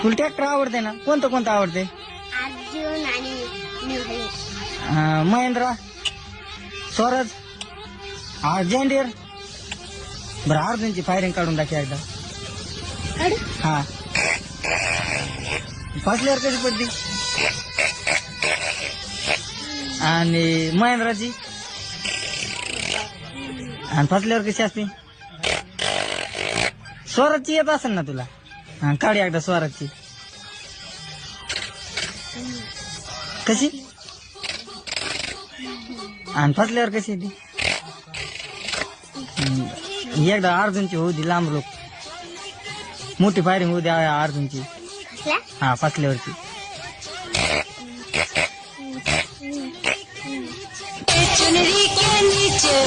तुला ट्रॅक्टर आवडते ना? कोणतं कोणतं आवडते? अर्जुन आणि न्यूटन. महेंद्र, स्वराज, जॉन्डियर. बरं अर्जुनची फायरिंग काढून टाकी एकदा. हा फसल्यावर कशी पडती? आणि महेंद्राची आणि फसल्यावर कशी असते? स्वराजची येत असेल ना तुला? हा काढी एकदा स्वराजची. कशी आणि फसल्यावर कशी येते? एकदा अर्जुनची होऊ दे, लांब लोक मोठी फायरिंग होऊ द्या अर्जुनची. हा फसल्यावरची. चुनरी के नीचे